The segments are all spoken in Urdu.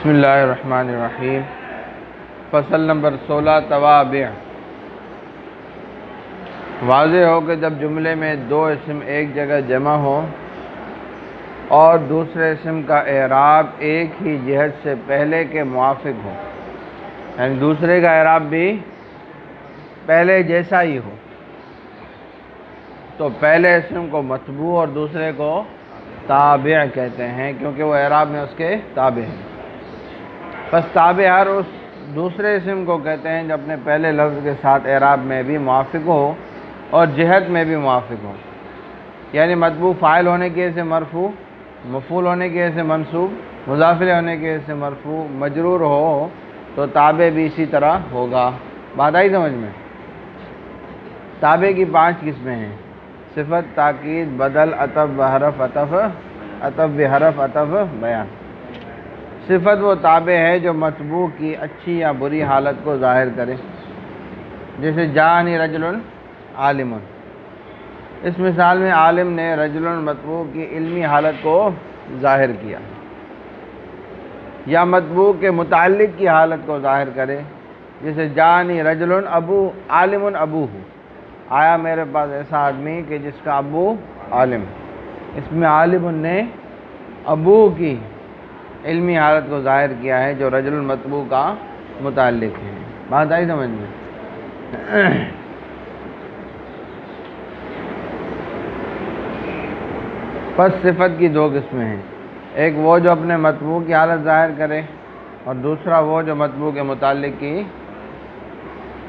بسم اللہ الرحمن الرحیم۔ فصل نمبر 16 توابع۔ واضح ہو کہ جب جملے میں دو اسم ایک جگہ جمع ہو اور دوسرے اسم کا اعراب ایک ہی جہت سے پہلے کے موافق ہو، یعنی دوسرے کا اعراب بھی پہلے جیسا ہی ہو، تو پہلے اسم کو متبوع اور دوسرے کو تابع کہتے ہیں، کیونکہ وہ اعراب میں اس کے تابع ہیں۔ پس تابع ہر اس دوسرے اسم کو کہتے ہیں جو اپنے پہلے لفظ کے ساتھ اعراب میں بھی موافق ہو اور جہت میں بھی موافق ہو، یعنی متبوع فاعل ہونے کی وجہ سے مرفوع، مفعول ہونے کی وجہ سے منصوب، مضاف الیہ ہونے کی وجہ سے مرفوع، مجرور ہو تو تابع بھی اسی طرح ہوگا۔ بات آئی سمجھ میں؟ تابع کی 5 قسمیں ہیں: صفت، تاکید، بدل، عطف بحرف عطف، عطف بحرف عطف بیان۔ صفت وہ تابع ہے جو متبوع کی اچھی یا بری حالت کو ظاہر کرے، جیسے جاءنی رجل عالم۔ اس مثال میں عالم نے رجل متبوع کی علمی حالت کو ظاہر کیا، یا متبوع کے متعلق کی حالت کو ظاہر کرے، جیسے جاءنی رجل ابو عالم ابوہ، آیا میرے پاس ایسا آدمی کہ جس کا ابو عالم۔ اس میں عالم نے ابو کی علمی حالت کو ظاہر کیا ہے جو رجل متبوع کا متعلق ہے۔ بات آئی سمجھ میں؟ پس صفت کی 2 قسمیں ہیں، ایک وہ جو اپنے متبوع کی حالت ظاہر کرے اور دوسرا وہ جو متبوع کے متعلق کی۔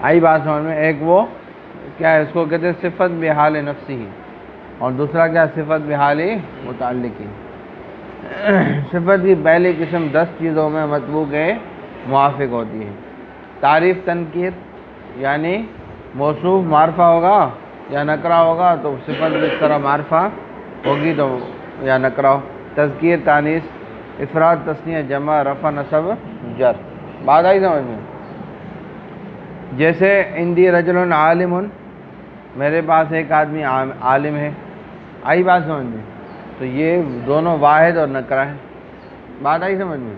آئی بات سمجھ میں؟ ایک وہ کیا ہے، اس کو کہتے ہیں صفت بحال نفسی، اور دوسرا کیا، صفت بحال متعلقی۔ صفت کی پہلی قسم 10 چیزوں میں متبوع کے موافق ہوتی ہے: تعریف، تنکیر، یعنی موصوف معرفہ ہوگا یا نکرہ ہوگا تو صفت بھی اس طرح معرفہ ہوگی تو یا نکرہ ہو، تذکیر، تانیث، افراد، تثنیہ، جمع، رفع، نصب، جر۔ بات آئی سمجھ میں؟ جیسے عندی رجل عالم، میرے پاس ایک آدمی عالم ہے۔ آئی بات سمجھ میں؟ تو یہ دونوں واحد اور نکرہ ہیں۔ بات آئی سمجھ میں؟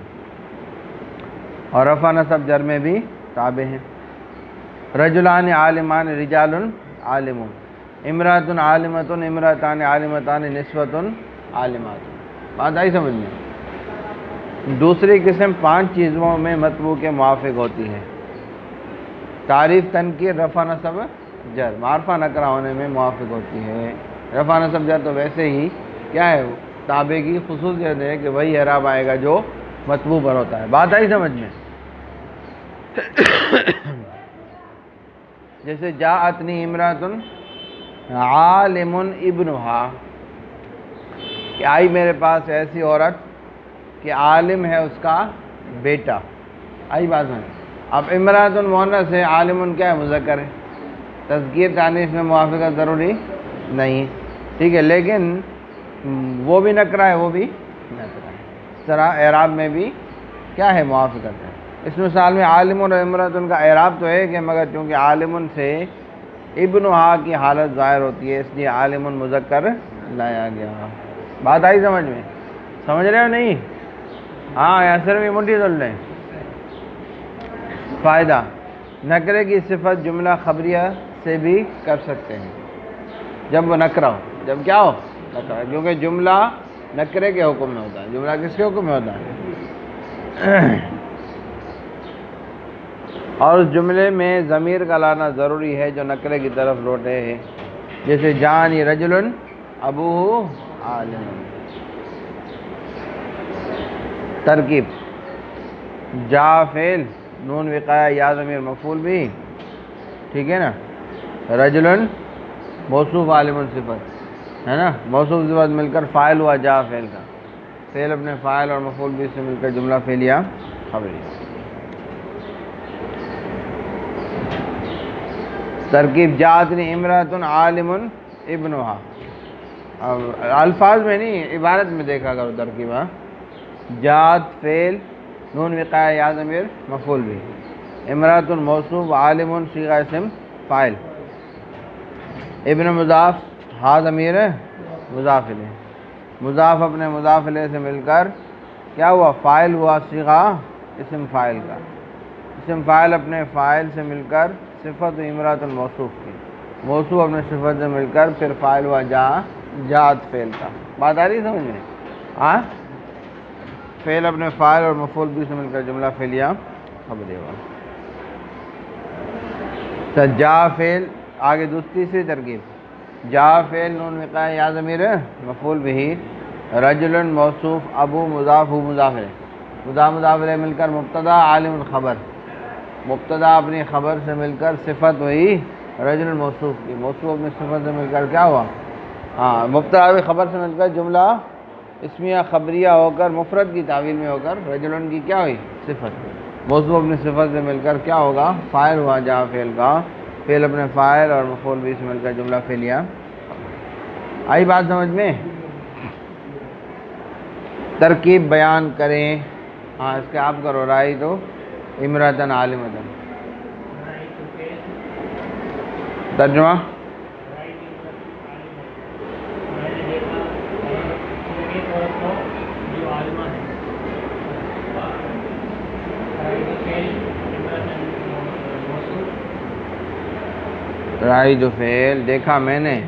اور رفع نصب جر میں بھی تابع ہیں۔ رجلان عالمان، رجال عالمون، امرأۃ عالمۃ، امرأتان عالمتان، نسوۃ عالمات۔ بات آئی سمجھ میں؟ دوسری قسم 5 چیزوں میں متبوع کے موافق ہوتی ہے: تعریف، تنکیر، رفع نصب جر، معرفہ نکرہ ہونے میں موافق ہوتی ہے۔ رفع نصب جر تو ویسے ہی کیا ہے، تابع کی خصوصیت ہے کہ وہی اعراب آئے گا جو متبوع پر ہوتا ہے۔ بات آئی سمجھ میں؟ جیسے جاءتنی امرأۃ عالم ابنہا، کہ آئی میرے پاس ایسی عورت کہ عالم ہے اس کا بیٹا۔ آئی بات سمجھ؟ اب امرأۃ مؤنث ہے، عالم کیا ہے، مذکر ہے، تذکیر تانیث میں موافقت ضروری نہیں ہے، ٹھیک ہے، لیکن وہ بھی نکرہ ہے، وہ بھی نکرہ ہے، اس طرح اعراب میں بھی کیا ہے، موافقت ہے۔ اس مثال میں عالم اور امرأۃ کا اعراب تو ایک ہے، مگر چونکہ عالم سے ابنہا کی حالت ظاہر ہوتی ہے اس لیے عالم مذکر لایا گیا۔ بات آئی سمجھ میں؟ سمجھ رہے ہو نہیں؟ ہاں، یا صرف یہ منڈی دل لیں۔ فائدہ: نکرے کی صفت جملہ خبریہ سے بھی کر سکتے ہیں جب وہ نکرہ ہو، جب کیا ہو، نکرہ، کیونکہ جملہ نکرے کے حکم میں ہوتا ہے۔ جملہ کس کے حکم میں ہوتا ہے؟ اور اس جملے میں ضمیر کا لانا ضروری ہے جو نکرے کی طرف لوٹے ہے، جیسے جاءنی رجل ابوہ عالم۔ ترکیب: جا فعل، نون وقایہ یا ضمیر مفعول بھی، ٹھیک ہے نا، رجل موصوف، عالم صفت ہے نا، موصوف صفت مل کر فاعل ہوا جا فعل کا، فعل اپنے فاعل اور مفعول بھی سے مل کر جملہ فعلیہ خبریہ۔ ترکیب: جاءتنی امرأۃ عالم ابنہا۔ اب الفاظ میں نہیں، عبارت میں دیکھا کرو ترکیب۔ جاءت فعل، نون وقایہ یا ضمیر مفعول بھی، امرأۃ موصوف، عالم صیغہ اسم فاعل، ابن مضاف، ہا ضمیر مضاف الیہ، مضاف اپنے مضاف الیہ سے مل کر کیا ہوا؟ فاعل ہوا صیغہ اسم فاعل کا، اسم فاعل اپنے فاعل سے مل کر صفت امرأۃ الموصوف کی، موصوف اپنے صفت سے مل کر پھر فاعل ہوا جاءت فعل کا۔ بات آ رہی سمجھ میں؟ ہاں، فعل اپنے فاعل اور مفعول بھی سے مل کر جملہ فعلیہ خبری ہوا۔ تو جا فعل آگے تیسری ترکیب، جا فعل نون وقاء یا ضمیر مفعول بھی، رجل موصوف، ابو مضاف، ہو مضاف ہے، مضاف الیہ مل کر مبتدا، عالم خبر، مبتدا اپنی خبر سے مل کر صفت ہوئی رجل موصوف کی، موصوف اپنی صفت سے مل کر کیا ہوا؟ ہاں، مبتدا بھی خبر سے مل کر جملہ اسمیہ خبریہ ہو کر مفرد کی تعویل میں ہو کر رجلن کی کیا ہوئی؟ صفت، موصوف اپنی صفت سے مل کر کیا ہوگا؟ فاعل ہوا جا فعل کا، فعل اپنے فاعل اور مفعول بھی سے مل کر جملہ فعلیہ۔ آئی بات سمجھ میں؟ ترکیب بیان کریں۔ ہاں، اس کے آپ کرو، رائی تو امرأۃ عالمۃ، ترجمہ رائی جو فعل دیکھا میں نے